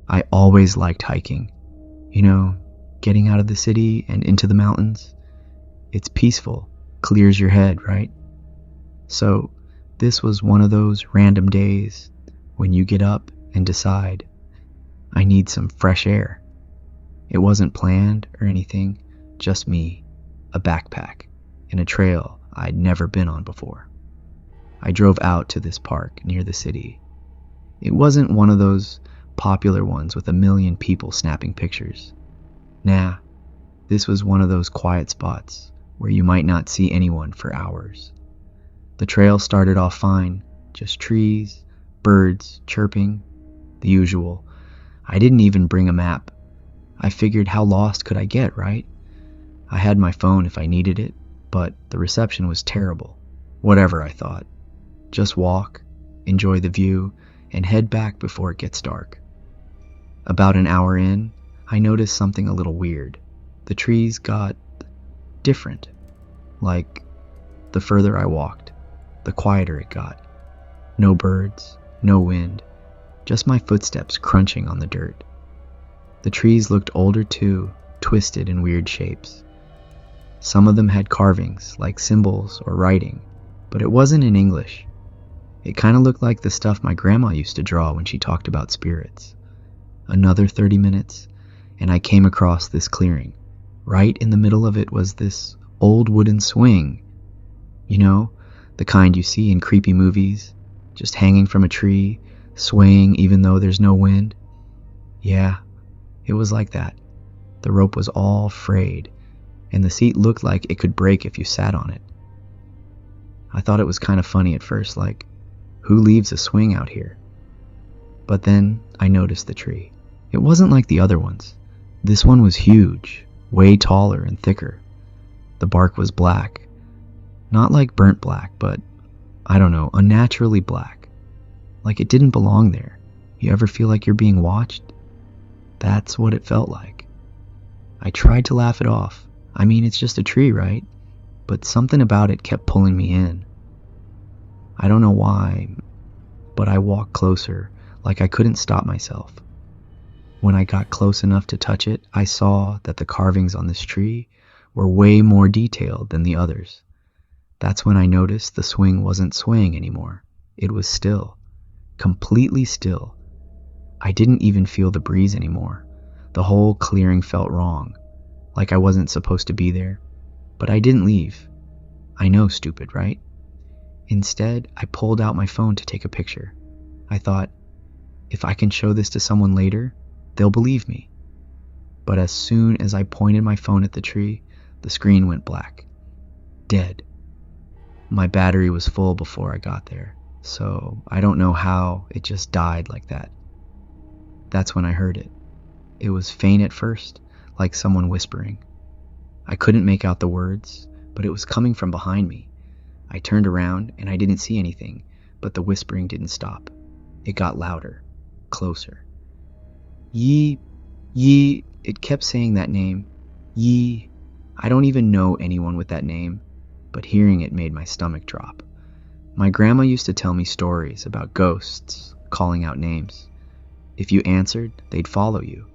I always liked hiking. You know, getting out of the city and into the mountains. It's peaceful, clears your head, right? So, this was one of those random days when you get up and decide, I need some fresh air. It wasn't planned or anything, just me, a backpack, and a trail I'd never been on before. I drove out to this park near the city. It wasn't one of those popular ones with a million people snapping pictures. Nah, this was one of those quiet spots where you might not see anyone for hours. The trail started off fine, just trees, birds chirping, the usual. I didn't even bring a map. I figured, how lost could I get, right? I had my phone if I needed it, but the reception was terrible. Whatever, I thought. Just walk, enjoy the view, and head back before it gets dark. About an hour in, I noticed something a little weird. The trees got different. Like, the further I walked, the quieter it got. No birds, no wind, just my footsteps crunching on the dirt. The trees looked older too, twisted in weird shapes. Some of them had carvings, like symbols or writing, but it wasn't in English. It kind of looked like the stuff my grandma used to draw when she talked about spirits. Another 30 minutes, and I came across this clearing. Right in the middle of it was this old wooden swing. You know, the kind you see in creepy movies, just hanging from a tree, swaying even though there's no wind. Yeah, it was like that. The rope was all frayed, and the seat looked like it could break if you sat on it. I thought it was kind of funny at first, like, who leaves a swing out here? But then I noticed the tree. It wasn't like the other ones. This one was huge, way taller and thicker. The bark was black. Not like burnt black, but, I don't know, unnaturally black. Like it didn't belong there. You ever feel like you're being watched? That's what it felt like. I tried to laugh it off. I mean, it's just a tree, right? But something about it kept pulling me in. I don't know why, but I walked closer, like I couldn't stop myself. When I got close enough to touch it, I saw that the carvings on this tree were way more detailed than the others. That's when I noticed the swing wasn't swaying anymore. It was still, completely still. I didn't even feel the breeze anymore. The whole clearing felt wrong, like I wasn't supposed to be there. But I didn't leave. I know, stupid, right? Instead, I pulled out my phone to take a picture. I thought, if I can show this to someone later, they'll believe me. But as soon as I pointed my phone at the tree, the screen went black. Dead. My battery was full before I got there, so I don't know how it just died like that. That's when I heard it. It was faint at first, like someone whispering. I couldn't make out the words, but it was coming from behind me. I turned around and I didn't see anything, but the whispering didn't stop. It got louder, closer. Yi, Yi, it kept saying that name. Yi. I don't even know anyone with that name, but hearing it made my stomach drop. My grandma used to tell me stories about ghosts calling out names. If you answered, they'd follow you.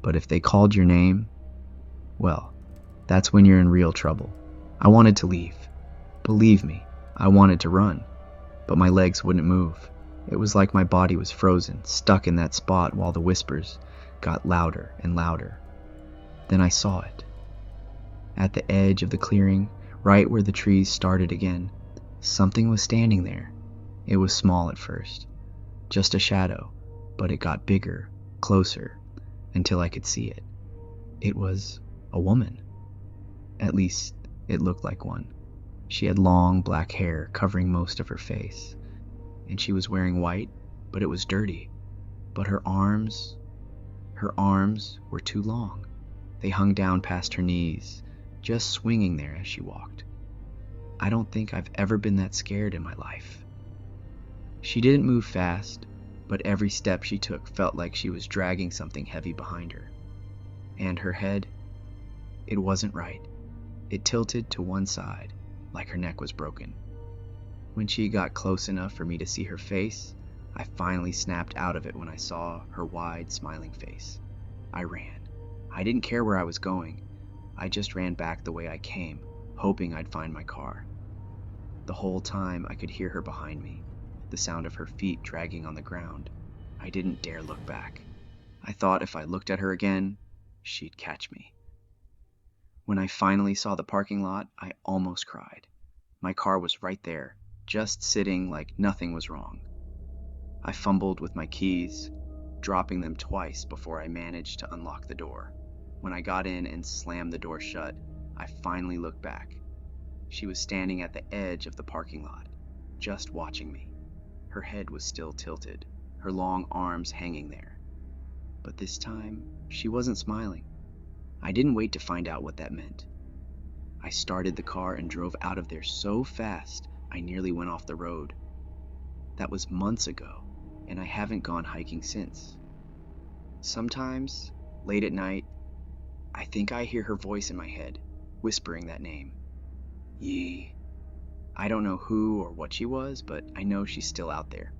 But if they called your name, well, that's when you're in real trouble. I wanted to leave. Believe me, I wanted to run, but my legs wouldn't move. It was like my body was frozen, stuck in that spot while the whispers got louder and louder. Then I saw it. At the edge of the clearing, right where the trees started again, something was standing there. It was small at first, just a shadow, but it got bigger, closer, until I could see it. It was a woman. At least, it looked like one. She had long black hair covering most of her face, and she was wearing white, but it was dirty. But her arms were too long. They hung down past her knees, just swinging there as she walked. I don't think I've ever been that scared in my life. She didn't move fast, but every step she took felt like she was dragging something heavy behind her. And her head, it wasn't right. It tilted to one side, like her neck was broken. When she got close enough for me to see her face, I finally snapped out of it when I saw her wide, smiling face. I ran. I didn't care where I was going. I just ran back the way I came, hoping I'd find my car. The whole time I could hear her behind me, the sound of her feet dragging on the ground. I didn't dare look back. I thought if I looked at her again, she'd catch me. When I finally saw the parking lot, I almost cried. My car was right there, just sitting like nothing was wrong. I fumbled with my keys, dropping them twice before I managed to unlock the door. When I got in and slammed the door shut, I finally looked back. She was standing at the edge of the parking lot, just watching me. Her head was still tilted, her long arms hanging there. But this time, she wasn't smiling. I didn't wait to find out what that meant. I started the car and drove out of there so fast, I nearly went off the road. That was months ago, and I haven't gone hiking since. Sometimes, late at night, I think I hear her voice in my head, whispering that name. Yi. I don't know who or what she was, but I know she's still out there.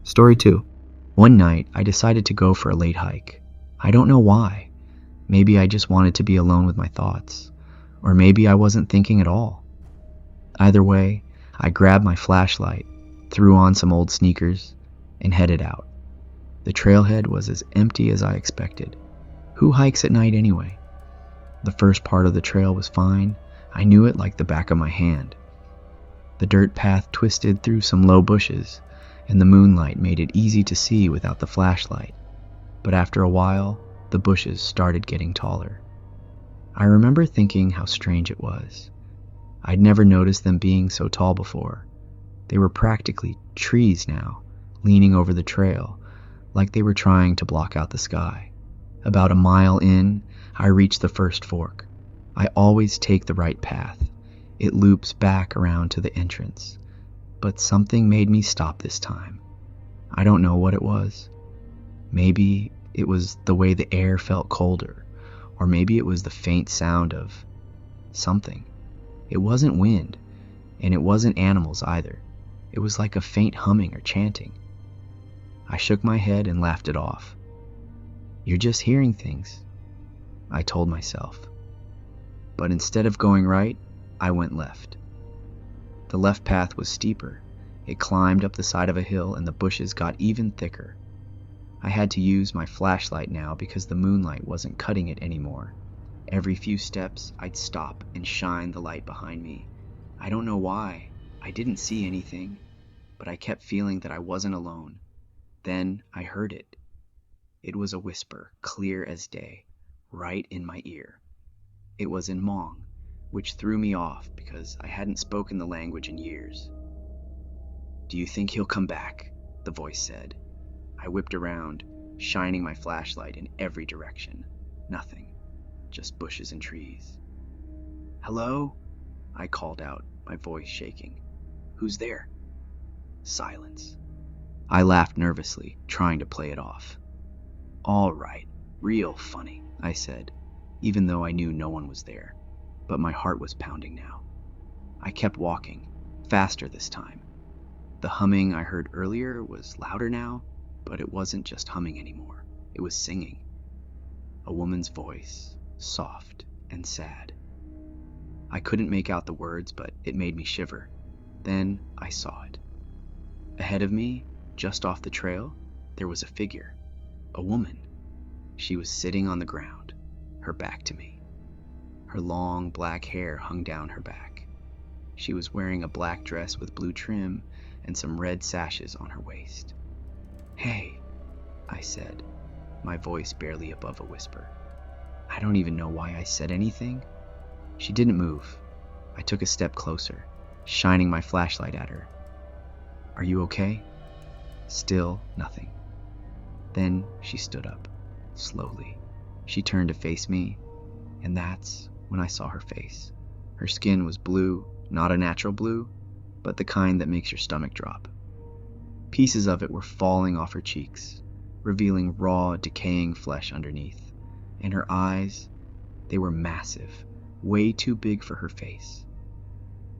Story 2. One night, I decided to go for a late hike. I don't know why. Maybe I just wanted to be alone with my thoughts. Or maybe I wasn't thinking at all. Either way, I grabbed my flashlight, threw on some old sneakers, and headed out. The trailhead was as empty as I expected. Who hikes at night anyway? The first part of the trail was fine. I knew it like the back of my hand. The dirt path twisted through some low bushes, and the moonlight made it easy to see without the flashlight. But after a while, the bushes started getting taller. I remember thinking how strange it was. I'd never noticed them being so tall before. They were practically trees now, leaning over the trail, like they were trying to block out the sky. About a mile in, I reached the first fork. I always take the right path. It loops back around to the entrance. But something made me stop this time. I don't know what it was. Maybe it was the way the air felt colder, or maybe it was the faint sound of something. It wasn't wind, and it wasn't animals either. It was like a faint humming or chanting. I shook my head and laughed it off. You're just hearing things, I told myself. But instead of going right, I went left. The left path was steeper. It climbed up the side of a hill and the bushes got even thicker. I had to use my flashlight now because the moonlight wasn't cutting it anymore. Every few steps, I'd stop and shine the light behind me. I don't know why. I didn't see anything, but I kept feeling that I wasn't alone. Then I heard it. It was a whisper, clear as day, right in my ear. It was in Hmong, which threw me off because I hadn't spoken the language in years. Do you think he'll come back? The voice said. I whipped around, shining my flashlight in every direction. Nothing, just bushes and trees. Hello? I called out, my voice shaking. Who's there? Silence. I laughed nervously, trying to play it off. All right, real funny, I said, even though I knew no one was there. But my heart was pounding now. I kept walking, faster this time. The humming I heard earlier was louder now, but it wasn't just humming anymore. It was singing. A woman's voice, soft and sad. I couldn't make out the words, but it made me shiver. Then I saw it. Ahead of me, just off the trail, there was a figure. A woman. She was sitting on the ground, her back to me. Her long black hair hung down her back. She was wearing a black dress with blue trim and some red sashes on her waist. Hey, I said, my voice barely above a whisper. I don't even know why I said anything. She didn't move. I took a step closer, shining my flashlight at her. Are you okay? Still nothing. Then she stood up, slowly. She turned to face me, and that's when I saw her face. Her skin was blue, not a natural blue, but the kind that makes your stomach drop. Pieces of it were falling off her cheeks, revealing raw, decaying flesh underneath. And her eyes, they were massive, way too big for her face.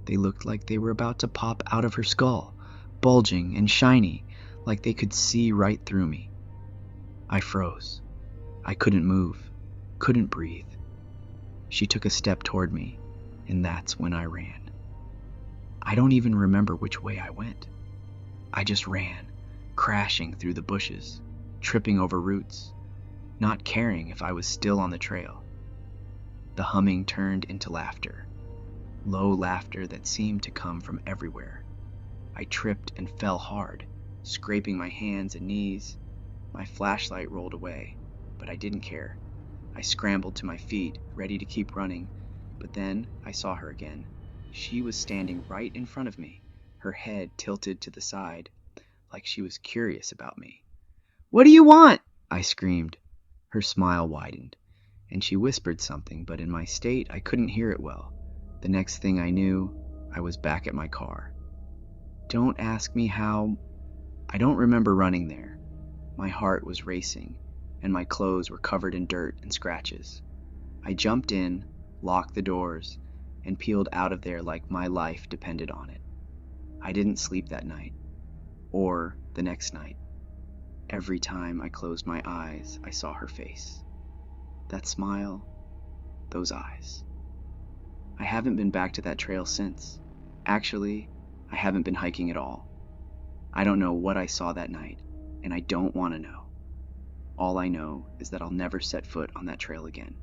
They looked like they were about to pop out of her skull, bulging and shiny, like they could see right through me. I froze. I couldn't move, couldn't breathe. She took a step toward me, and that's when I ran. I don't even remember which way I went. I just ran, crashing through the bushes, tripping over roots, not caring if I was still on the trail. The humming turned into laughter, low laughter that seemed to come from everywhere. I tripped and fell hard, scraping my hands and knees. My flashlight rolled away, but I didn't care. I scrambled to my feet, ready to keep running, but then I saw her again. She was standing right in front of me, her head tilted to the side, like she was curious about me. "What do you want?" I screamed. Her smile widened, and she whispered something, but in my state, I couldn't hear it well. The next thing I knew, I was back at my car. Don't ask me how. I don't remember running there. My heart was racing, and my clothes were covered in dirt and scratches. I jumped in, locked the doors, and peeled out of there like my life depended on it. I didn't sleep that night, or the next night. Every time I closed my eyes, I saw her face. That smile, those eyes. I haven't been back to that trail since. Actually, I haven't been hiking at all. I don't know what I saw that night, and I don't want to know. All I know is that I'll never set foot on that trail again.